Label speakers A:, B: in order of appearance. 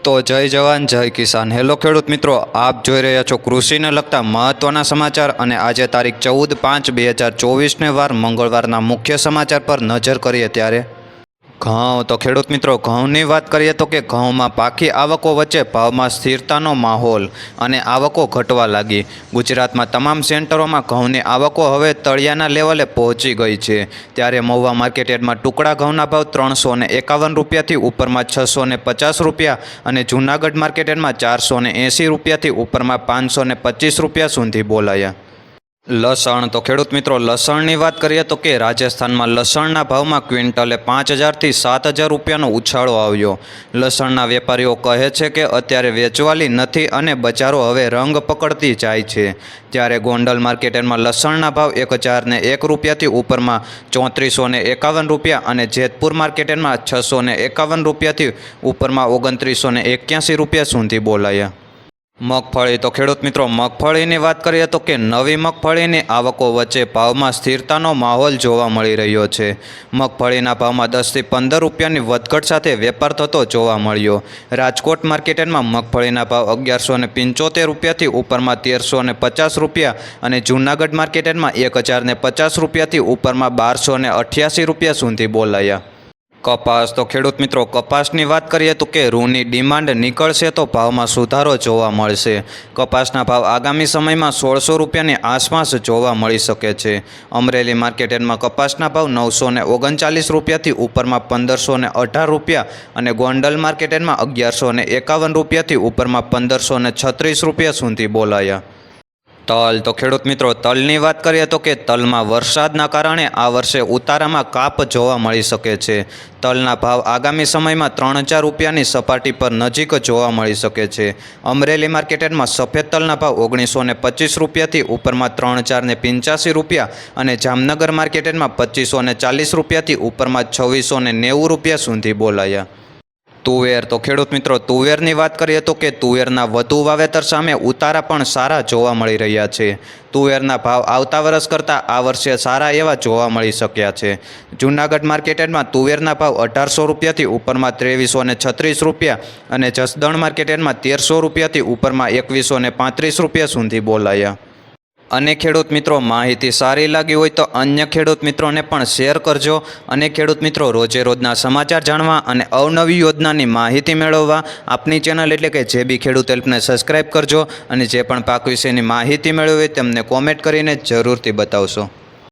A: તો જય જવાન જય કિસાન। હેલો ખેડૂત મિત્રો, આપ જોઈ રહ્યા છો કૃષિને લગતા મહત્વના સમાચાર અને આજે તારીખ 14/5/2024ને વાર મંગળવારના મુખ્ય સમાચાર પર નજર કરીએ ત્યારે ઘઉં। તો ખેડૂત મિત્રો, ઘઉંની વાત કરીએ તો કે ઘઉંમાં પાકી આવકો વચ્ચે ભાવમાં સ્થિરતાનો માહોલ અને આવકો ઘટવા લાગી। ગુજરાતમાં તમામ સેન્ટરોમાં ઘઉંની આવકો હવે તળિયાના લેવલે પહોંચી ગઈ છે। ત્યારે મહુવા માર્કેટયાર્ડમાં ટુકડા ઘઉંના ભાવ 351 રૂપિયાથી ઉપરમાં 650 રૂપિયા અને જૂનાગઢ માર્કેટયાર્ડમાં 480 રૂપિયાથી ઉપરમાં 525 રૂપિયા સુધી બોલાયા। લસણ। તો ખેડૂત મિત્રો, લસણની વાત કરીએ તો કે રાજસ્થાનમાં લસણના ભાવમાં ક્વિન્ટલે 5000થી 7000 રૂપિયાનો ઉછાળો આવ્યો। લસણના વેપારીઓ કહે છે કે અત્યારે વેચવાલી નથી અને બજારો હવે રંગ પકડતી જાય છે। ત્યારે ગોંડલ માર્કેટમાં લસણના ભાવ 1001 રૂપિયાથી ઉપરમાં 3451 રૂપિયા અને જેતપુર માર્કેટમાં 651 રૂપિયાથી ઉપરમાં 2981 રૂપિયા સુધી બોલાયા। મગફળી। તો ખેડૂત મિત્રો, મગફળીની વાત કરીએ તો કે નવી મગફળીની આવકો વચ્ચે ભાવમાં સ્થિરતાનો માહોલ જોવા મળી રહ્યો છે। મગફળીના ભાવમાં 10થી 15 રૂપિયાની વધઘટ સાથે વેપાર થતો જોવા મળ્યો। રાજકોટ માર્કેટમાં મગફળીના ભાવ 1175 રૂપિયાથી ઉપરમાં 1350 રૂપિયા અને જૂનાગઢ માર્કેટમાં 1050 રૂપિયાથી ઉપરમાં 1288 રૂપિયા સુધી બોલાયા। કપાસ। તો ખેડૂત મિત્રો, કપાસની વાત કરીએ તો કે રૂની ડિમાન્ડ નીકળશે તો ભાવમાં સુધારો જોવા મળશે। કપાસના ભાવ આગામી સમયમાં 1600 રૂપિયાની આસપાસ જોવા મળી શકે છે। અમરેલી માર્કેટમાં કપાસના ભાવ 939 રૂપિયાથી ઉપરમાં 1518 રૂપિયા અને ગોંડલ માર્કેટમાં 1151 રૂપિયાથી ઉપરમાં 1536 રૂપિયા સુધી બોલાયા। તલ। તો ખેડૂત મિત્રો, તલની વાત કરીએ તો કે તલમાં વરસાદના કારણે આ વર્ષે ઉતારામાં કાપ જોવા મળી શકે છે। તલના ભાવ આગામી સમયમાં 3000 રૂપિયાની સપાટી પર નજીક જોવા મળી શકે છે। અમરેલી માર્કેટમાં સફેદ તલના ભાવ 1925 રૂપિયાથી ઉપરમાં 3085 રૂપિયા અને જામનગર માર્કેટમાં 2540 રૂપિયાથી ઉપરમાં 2690 રૂપિયા સુધી બોલાયા। તુવેર। તો ખેડૂત મિત્રો, તુવેરની વાત કરીએ તો કે તુવેરના વધુ વાવેતર સામે ઉતારા પણ સારા જોવા મળી રહ્યા છે। તુવેરના ભાવ આવતા વર્ષ કરતાં આ વર્ષે સારા એવા જોવા મળી શક્યા છે। જૂનાગઢ માર્કેટમાં તુવેરના ભાવ 1800 રૂપિયાથી ઉપરમાં 2336 રૂપિયા અને જસદણ માર્કેટમાં 1300 રૂપિયાથી ઉપરમાં 2135 રૂપિયા સુધી બોલાયા। અને ખેડૂત મિત્રો, માહિતી સારી લાગી હોય તો અન્ય ખેડૂત મિત્રોને પણ શેર કરજો। અને ખેડૂત મિત્રો, રોજે રોજના સમાચાર જાણવા અને અવનવી યોજનાની માહિતી મેળવવા આપની ચેનલ એટલે કે JB ખેડૂત હેલ્પને સબસ્ક્રાઈબ કરજો અને જે પણ પાક વિશેની માહિતી મેળવવી તેમને કોમેન્ટ કરીને જરૂરથી બતાવશો।